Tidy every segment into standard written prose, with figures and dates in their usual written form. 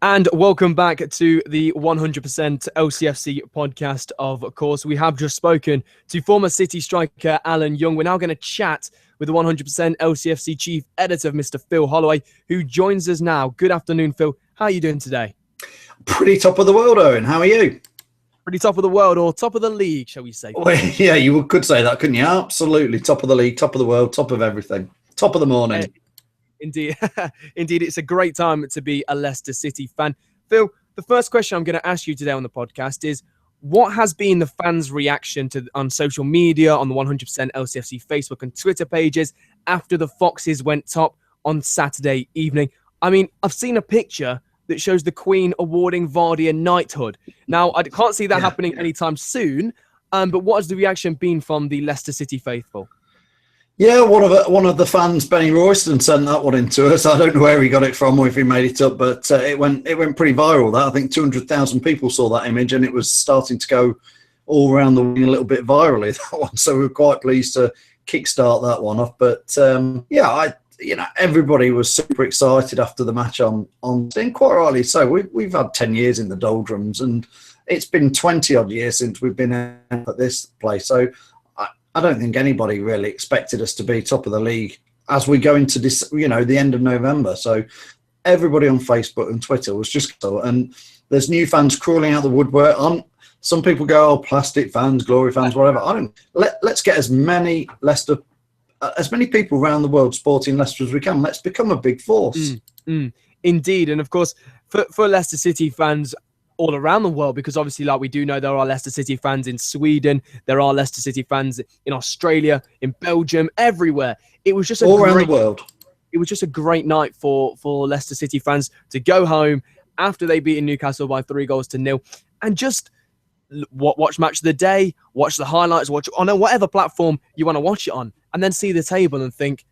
And welcome back to the 100% LCFC podcast. Of course, we have just spoken to former City striker Alan Young. We're now going to chat with the 100% LCFC chief editor, Mr. Phil Holloway, who joins us now. Good afternoon, Phil. How are you doing today? Pretty top of the world, Owynn. How are you? Pretty top of the world, or top of the league, shall we say? Well, yeah, you could say that, couldn't you? Absolutely. Top of the league, top of the world, top of everything. Top of the morning. Indeed. Indeed, it's a great time to be a Leicester City fan. Phil, the first question I'm going to ask you today on the podcast is, what has been the fans' reaction on social media, on the 100% LCFC Facebook and Twitter pages after the Foxes went top on Saturday evening? I mean, I've seen a picture that shows the Queen awarding Vardy a knighthood. Now, I can't see that happening anytime soon, but what has the reaction been from the Leicester City faithful? Yeah, one of the fans, Benny Royston, sent that one into us. I don't know where he got it from or if he made it up, but it went pretty viral. That I think 200,000 people saw that image, and it was starting to go all around the wing a little bit virally. That one, so we were quite pleased to kickstart that one off. But everybody was super excited after the match on and quite rightly so. We've had 10 years in the doldrums, and it's been 20 odd years since we've been at this place. So I don't think anybody really expected us to be top of the league as we go into this, the end of November. So everybody on Facebook and Twitter was just, and there's new fans crawling out the woodwork. Some people go, "Oh, plastic fans, glory fans, whatever." Let's get as many people around the world supporting Leicester as we can. Let's become a big force. Indeed, and of course, for Leicester City fans all around the world, because obviously, like we do know, there are Leicester City fans in Sweden, there are Leicester City fans in Australia, in Belgium, everywhere. It was just all around the world. It was just a great night for Leicester City fans to go home after they beat Newcastle by 3-0 and just watch match of the day, watch the highlights, watch on whatever platform you want to watch it on, and then see the table and think,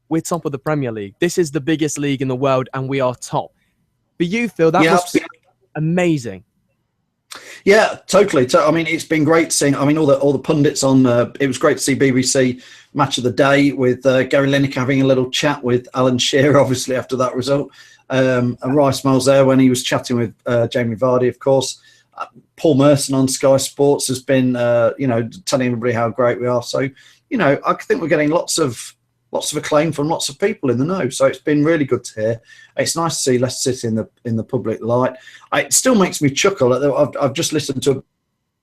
we're top of the Premier League. This is the biggest league in the world, and we are top. For you, Phil, that must be amazing. Yeah, totally. I mean, it's been great seeing. I mean, all the pundits on. It was great to see BBC Match of the Day with Gary Lineker having a little chat with Alan Shearer, obviously after that result, and Rice Miles there when he was chatting with Jamie Vardy, of course. Paul Merson on Sky Sports has been, telling everybody how great we are. So, I think we're getting lots of acclaim from lots of people in the know. So it's been really good to hear. It's nice to see Leicester City in the public light. It still makes me chuckle. I've just listened to a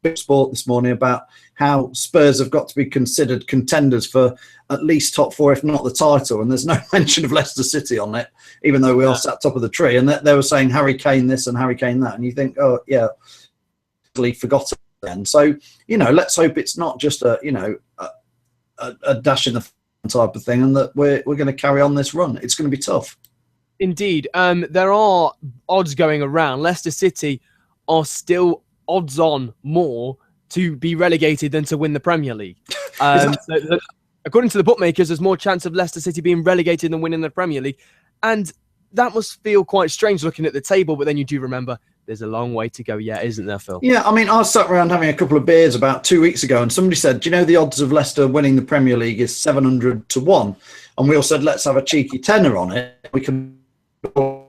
bit of sport this morning about how Spurs have got to be considered contenders for at least top four, if not the title. And there's no mention of Leicester City on it, even though we are sat top of the tree. And they were saying Harry Kane this and Harry Kane that. And you think, oh, yeah, forgotten then. So, let's hope it's not just a dash in the type of thing, and that we're going to carry on this run. It's going to be tough. Indeed. There are odds going around. Leicester City are still odds on more to be relegated than to win the Premier League. So according to the bookmakers, there's more chance of Leicester City being relegated than winning the Premier League. And that must feel quite strange looking at the table, but then you do remember there's a long way to go yet, isn't there, Phil? Yeah, I mean, I sat around having a couple of beers about 2 weeks ago, and somebody said, "Do you know the odds of Leicester winning the Premier League is 700 to 1?" And we all said, "Let's have a cheeky tenner on it. We can." But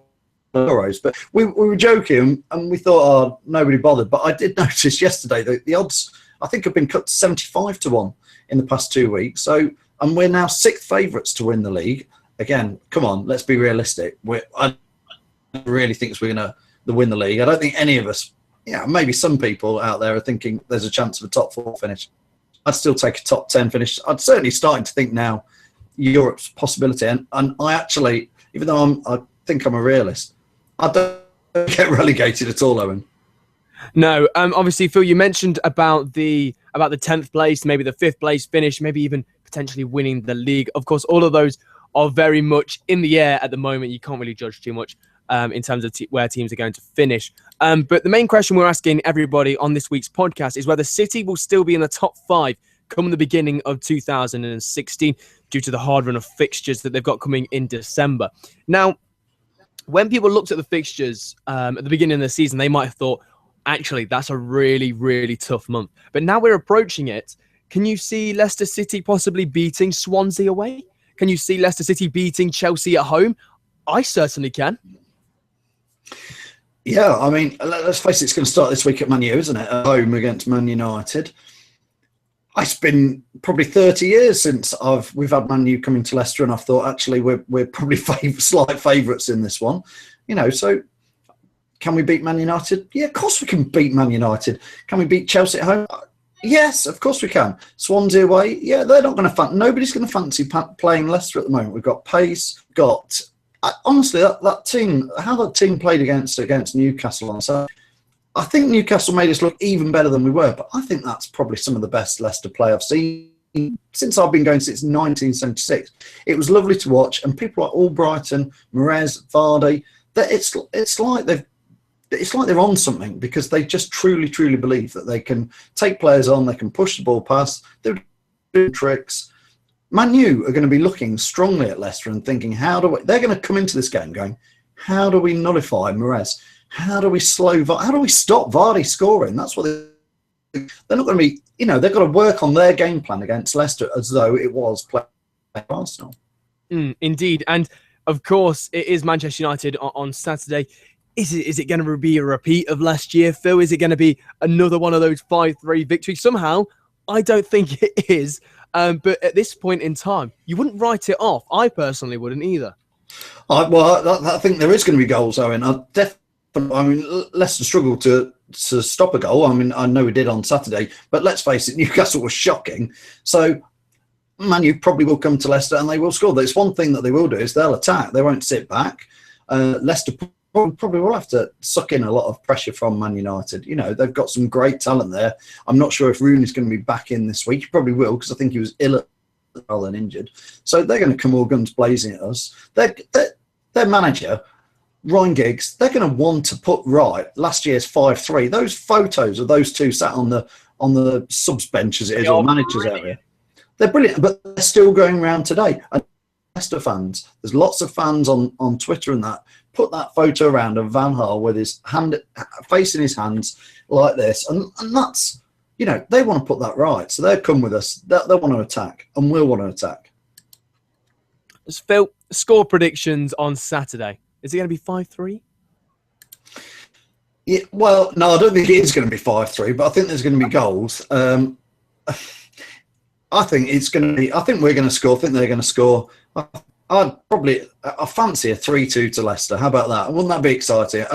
we were joking, and we thought, "Oh, nobody bothered." But I did notice yesterday that the odds, I think, have been cut to 75 to 1 in the past 2 weeks. So, and we're now sixth favourites to win the league. Again, come on, let's be realistic. I really think we're going to win the league. I don't think any of us, maybe some people out there are thinking there's a chance of a top 4 finish. I'd still take a top 10 finish. I'd certainly starting to think now Europe's possibility. And I actually, even though I think I'm a realist, I don't get relegated at all, Owynn. No, obviously, Phil, you mentioned about the 10th place, maybe the 5th place finish, maybe even potentially winning the league. Of course, all of those are very much in the air at the moment. You can't really judge too much in terms of where teams are going to finish. But the main question we're asking everybody on this week's podcast is whether City will still be in the top 5 come the beginning of 2016 due to the hard run of fixtures that they've got coming in December. Now, when people looked at the fixtures at the beginning of the season, they might have thought, actually, that's a really, really tough month. But now we're approaching it. Can you see Leicester City possibly beating Swansea away? Can you see Leicester City beating Chelsea at home? I certainly can. Yeah, I mean, let's face it, it's going to start this week at Man U, isn't it? At home against Man United. It's been probably 30 years since we've had Man U coming to Leicester, and I've thought actually we're probably slight favourites in this one. So can we beat Man United? Yeah, of course we can beat Man United. Can we beat Chelsea at home? Yes, of course we can. Swansea away? Yeah, they're not going to nobody's going to fancy playing Leicester at the moment. We've got pace, honestly, that team, how that team played against Newcastle on Saturday, I think Newcastle made us look even better than we were, but I think that's probably some of the best Leicester play I've seen since I've been going since 1976. It was lovely to watch, and people like Albrighton, Mahrez, Vardy, it's like they're on something, because they just truly, truly believe that they can take players on, they can push the ball past, they're doing tricks. Man U are going to be looking strongly at Leicester and thinking, they're going to come into this game going, how do we nullify Mahrez? How do we stop Vardy scoring? That's what they're not going to be, they've got to work on their game plan against Leicester as though it was playing Arsenal. Indeed. And of course, it is Manchester United on Saturday. Is it going to be a repeat of last year, Phil? Is it going to be another one of those 5-3 victories? Somehow, I don't think it is. But at this point in time, you wouldn't write it off. I personally wouldn't either. I think there is going to be goals, Owynn. Leicester struggled to stop a goal. I mean, I know we did on Saturday, but let's face it, Newcastle was shocking. So Man U probably will come to Leicester and they will score. There's one thing that they will do is they'll attack. They won't sit back. Leicester probably will have to suck in a lot of pressure from Man United. They've got some great talent there. I'm not sure if Rooney's going to be back in this week. He probably will, because I think he was ill rather than injured. So they're going to come all guns blazing at us. Their manager, Ryan Giggs, they're going to want to put right last year's 5-3. Those photos of those two sat on the subs bench, as it is, or managers area. They're brilliant, but they're still going around today. And Leicester fans, there's lots of fans on Twitter and that, put that photo around of Van Gaal with his hand facing his hands like this, and that's, they want to put that right, so they'll come with us. They want to attack, and we'll want to attack. Phil, score predictions on Saturday. Is it going to be 5-3? Yeah, well, no, I don't think it is going to be 5-3, but I think there's going to be goals. I think we're going to score. I think they're going to score. I fancy a 3-2 to Leicester. How about that? Wouldn't that be exciting?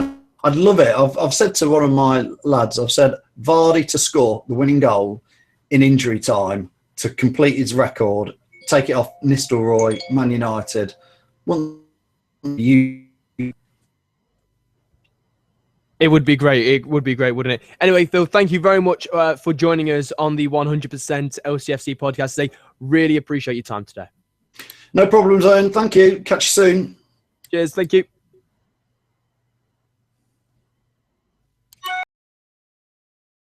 I'd love it. I've said to one of my lads, I've said Vardy to score the winning goal in injury time to complete his record, take it off Nistelrooy, Man United. It would be great. It would be great, wouldn't it? Anyway, Phil, thank you very much for joining us on the 100% LCFC podcast today. Really appreciate your time today. No problems, Owynn. Thank you. Catch you soon. Cheers. Thank you.